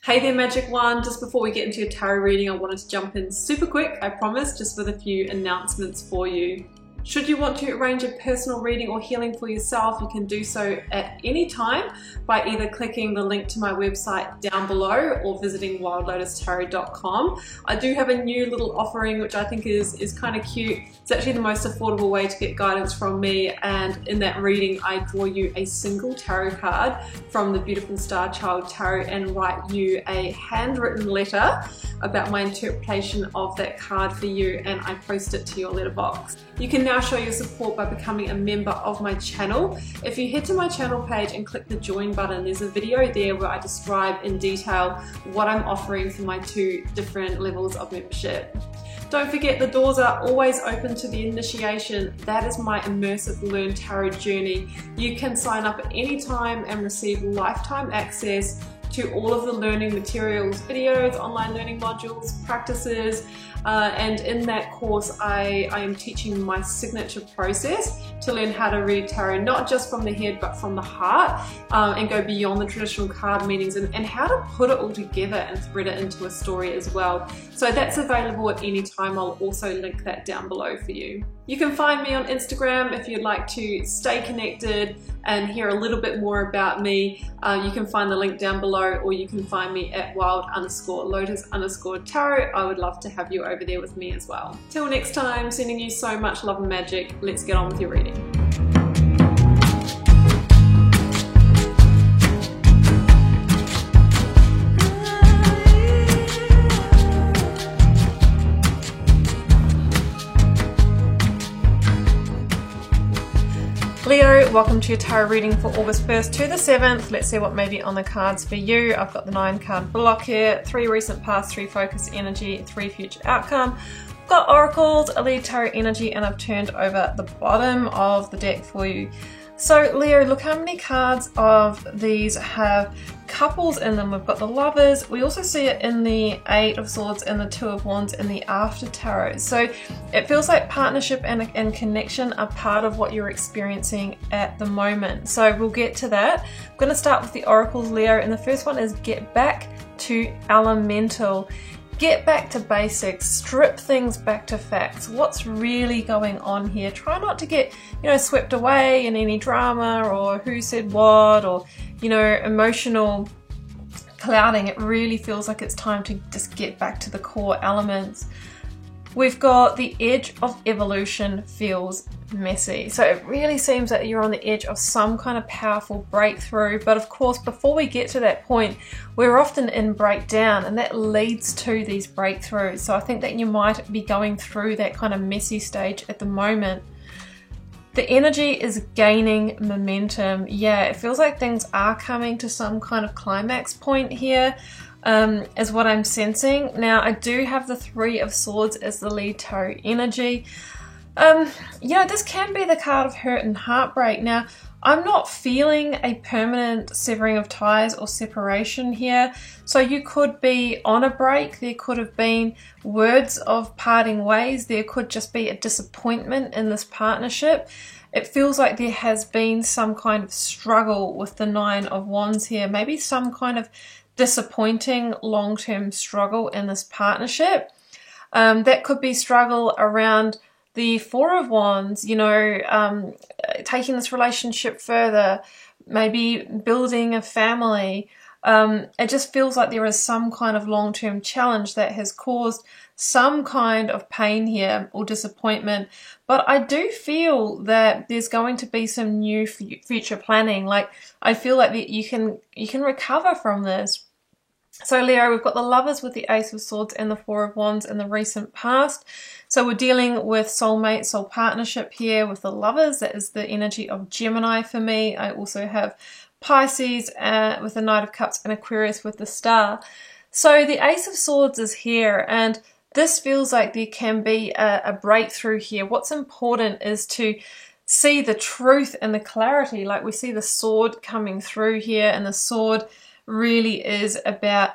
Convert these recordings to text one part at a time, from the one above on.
Hey there, Magic One. Just before we get into your tarot reading, I wanted to jump in super quick, I promise, just with a few announcements for you. Should you want to arrange a personal reading or healing for yourself, you can do so at any time by either clicking the link to my website down below or visiting wildlotustarot.com. I do have a new little offering which I think is kind of cute. It's actually the most affordable way to get guidance from me, and in that reading I draw you a single tarot card from the beautiful Star Child Tarot and write you a handwritten letter about my interpretation of that card for you, and I post it to your letterbox. You can now show your support by becoming a member of my channel. If you head to my channel page and click the join button, there's a video there where I describe in detail what I'm offering for my two different levels of membership. Don't forget, the doors are always open to the initiation. That is my immersive Learn Tarot journey. You can sign up at any time and receive lifetime access to all of the learning materials, videos, online learning modules, practices, and in that course I am teaching my signature process to learn how to read tarot, not just from the head but from the heart, and go beyond the traditional card meanings, and how to put it all together and thread it into a story as well. So that's available at any time. I'll also link that down below for you. You can find me on Instagram if you'd like to stay connected and hear a little bit more about me. You can find the link down below, or you can find me at wild_lotus_tarot. I would love to have you over there with me as well. Till next time, sending you so much love and magic. Let's get on with your reading. Leo, welcome to your tarot reading for August 1st to the 7th. Let's see what may be on the cards for you. I've got the 9 card block here, 3 recent past, 3 focus energy, 3 future outcome. I've got oracles, a lead tarot energy, and I've turned over the bottom of the deck for you. So Leo, look how many cards of these have couples in them. We've got the Lovers. We also see it in the 8 of Swords and the 2 of Wands in the After Tarot. So it feels like partnership and connection are part of what you're experiencing at the moment. So we'll get to that. I'm going to start with the oracles, Leo, and the first one is get back to elemental. Get back to basics, strip things back to facts. What's really going on here? Try not to get, swept away in any drama or who said what, or, emotional clouding. It really feels like it's time to just get back to the core elements. We've got the edge of evolution feels messy. So it really seems that you're on the edge of some kind of powerful breakthrough. But of course, before we get to that point, we're often in breakdown, and that leads to these breakthroughs. So I think that you might be going through that kind of messy stage at the moment. The energy is gaining momentum. Yeah, it feels like things are coming to some kind of climax point here. Is what I'm sensing. Now, I do have the 3 of Swords as the lead tarot energy. This can be the card of hurt and heartbreak. Now, I'm not feeling a permanent severing of ties or separation here. So you could be on a break. There could have been words of parting ways. There could just be a disappointment in this partnership. It feels like there has been some kind of struggle with the 9 of Wands here. Maybe some kind of disappointing long-term struggle in this partnership. That could be struggle around the 4 of Wands, taking this relationship further, maybe building a family. It just feels like there is some kind of long-term challenge that has caused some kind of pain here or disappointment. But I do feel that there's going to be some new future planning. Like, I feel like that you can recover from this. So Leo, we've got the Lovers with the Ace of Swords and the 4 of Wands in the recent past. So we're dealing with soulmate, soul partnership here with the Lovers. That is the energy of Gemini for me. I also have Pisces with the Knight of Cups and Aquarius with the Star. So the Ace of Swords is here, and this feels like there can be a breakthrough here. What's important is to see the truth and the clarity. Like, we see the sword coming through here, and the sword really is about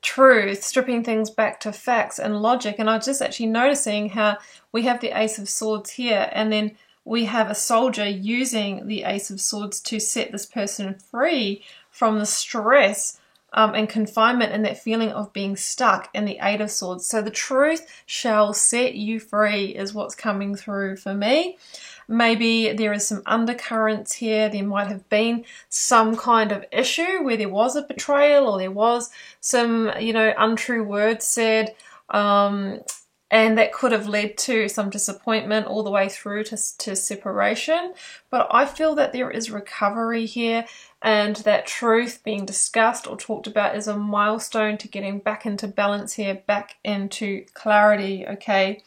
truth, stripping things back to facts and logic. And I was just actually noticing how we have the Ace of Swords here, and then we have a soldier using the Ace of Swords to set this person free from the stress and confinement and that feeling of being stuck in the Eight of Swords. So the truth shall set you free is what's coming through for me. Maybe there is some undercurrents here. There might have been some kind of issue where there was a betrayal or there was some, you know, untrue words said. And that could have led to some disappointment all the way through to separation. But I feel that there is recovery here, and that truth being discussed or talked about is a milestone to getting back into balance here, back into clarity, okay?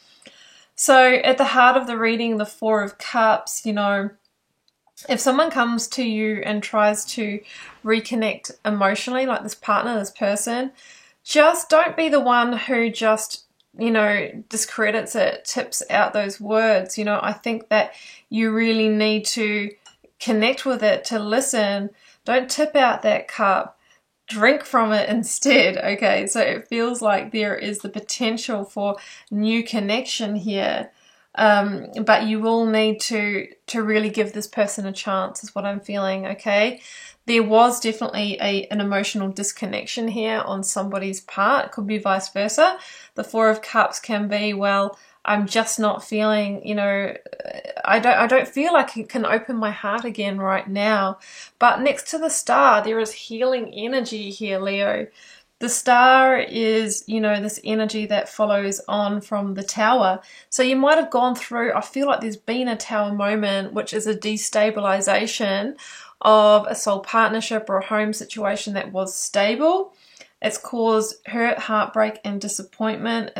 So at the heart of the reading, the Four of Cups, you know, if someone comes to you and tries to reconnect emotionally, like this partner, this person, just don't be the one who just, you know, discredits it, tips out those words. You know, I think that you really need to connect with it, to listen. Don't tip out that cup. Drink from it instead, okay? So it feels like there is the potential for new connection here. But you will need to really give this person a chance is what I'm feeling, okay? There was definitely an emotional disconnection here on somebody's part. It could be vice versa. The Four of Cups can be, well, I'm just not feeling, you know, I don't feel like I can open my heart again right now. But next to the Star, there is healing energy here, Leo. The Star is, you know, this energy that follows on from the Tower. So you might have gone through, I feel like there's been a Tower moment, which is a destabilization of a soul partnership or a home situation that was stable. It's caused hurt, heartbreak, and disappointment.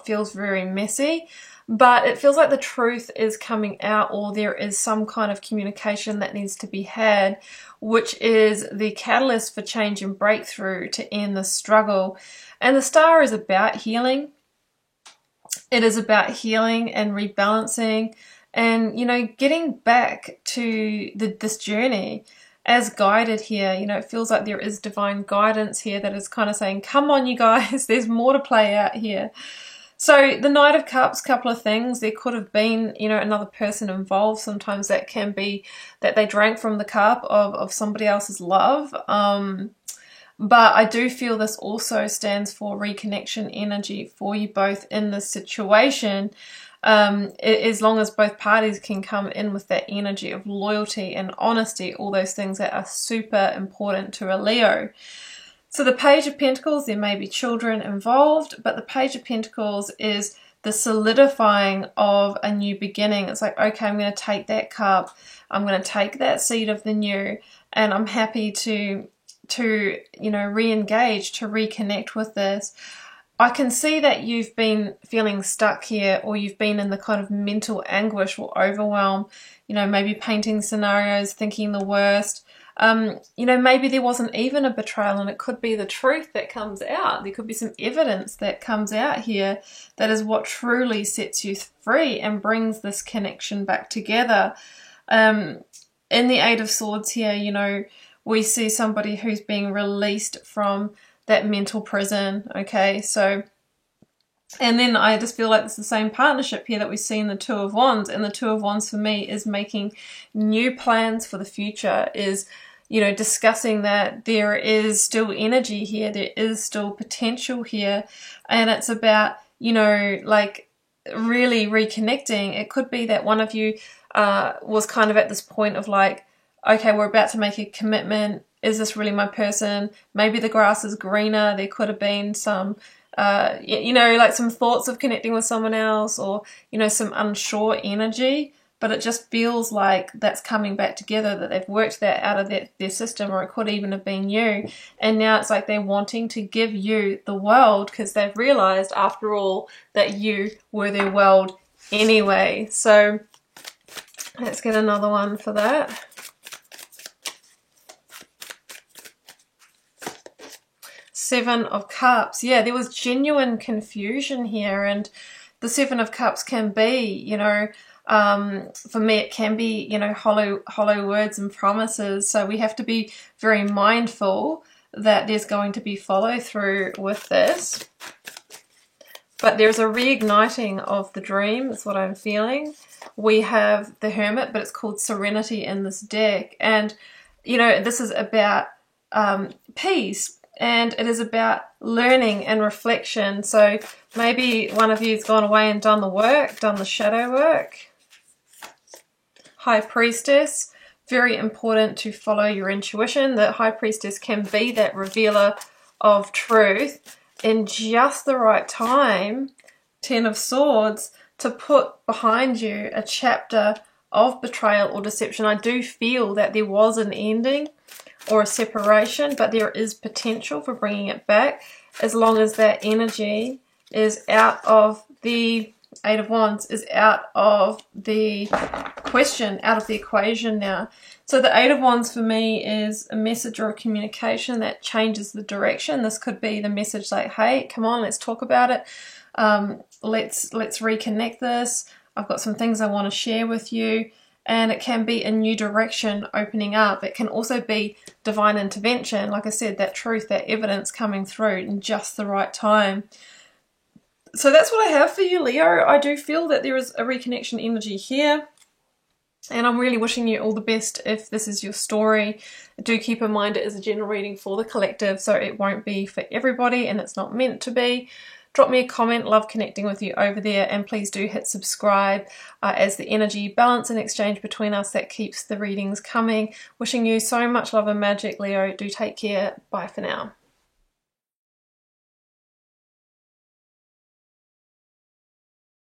Feels very messy, but it feels like the truth is coming out, or there is some kind of communication that needs to be had, which is the catalyst for change and breakthrough to end the struggle. And the Star is about healing. It is about healing and rebalancing and, you know, getting back to this journey as guided here. You know, it feels like there is divine guidance here that is kind of saying, come on, you guys, there's more to play out here. So the Knight of Cups, couple of things. There could have been, you know, another person involved. Sometimes that can be that they drank from the cup of somebody else's love. But I do feel this also stands for reconnection energy for you both in this situation. As long as both parties can come in with that energy of loyalty and honesty, all those things that are super important to a Leo. So the Page of Pentacles, there may be children involved, but the Page of Pentacles is the solidifying of a new beginning. It's like, okay, I'm going to take that cup, I'm going to take that seed of the new, and I'm happy to you know, re-engage, to reconnect with this. I can see that you've been feeling stuck here, or you've been in the kind of mental anguish or overwhelm, you know, maybe painting scenarios, thinking the worst. You know, maybe there wasn't even a betrayal and it could be the truth that comes out. There could be some evidence that comes out here that is what truly sets you free and brings this connection back together. In the Eight of Swords here, you know, we see somebody who's being released from that mental prison, okay? So, and then I just feel like it's the same partnership here that we see in the Two of Wands, and the Two of Wands for me is making new plans for the future, is, you know, discussing that there is still energy here, there is still potential here, and it's about, you know, like really reconnecting. It could be that one of you was kind of at this point of like, okay, we're about to make a commitment. Is this really my person? Maybe the grass is greener. There could have been some, you know, like some thoughts of connecting with someone else, or, you know, some unsure energy. But it just feels like that's coming back together, that they've worked that out of their system, or it could even have been you. And now it's like they're wanting to give you the world because they've realized, after all, that you were their world anyway. So let's get another one for that. Seven of Cups. Yeah, there was genuine confusion here, and the Seven of Cups can be, you know, for me it can be, you know, hollow words and promises. So we have to be very mindful that there's going to be follow through with this. But there's a reigniting of the dream, is what I'm feeling. We have the Hermit, but it's called Serenity in this deck. And, you know, this is about peace. and it is about learning and reflection. So maybe one of you's gone away and done the work, done the shadow work. High Priestess, very important to follow your intuition. The High Priestess can be that revealer of truth in just the right time. 10 of Swords, to put behind you a chapter of betrayal or deception. I do feel that there was an ending or a separation, but there is potential for bringing it back as long as that energy is out of the 8 of Wands, is out of the question, out of the equation now. So the 8 of Wands for me is a message or a communication that changes the direction. This could be the message like, hey, come on, let's talk about it. Let's reconnect this. I've got some things I want to share with you. And it can be a new direction opening up. It can also be divine intervention. Like I said, that truth, that evidence coming through in just the right time. So that's what I have for you, Leo. I do feel that there is a reconnection energy here. And I'm really wishing you all the best if this is your story. Do keep in mind it is a general reading for the collective, so it won't be for everybody and it's not meant to be. Drop me a comment, love connecting with you over there, and please do hit subscribe as the energy balance and exchange between us that keeps the readings coming. Wishing you so much love and magic, Leo. Do take care. Bye for now.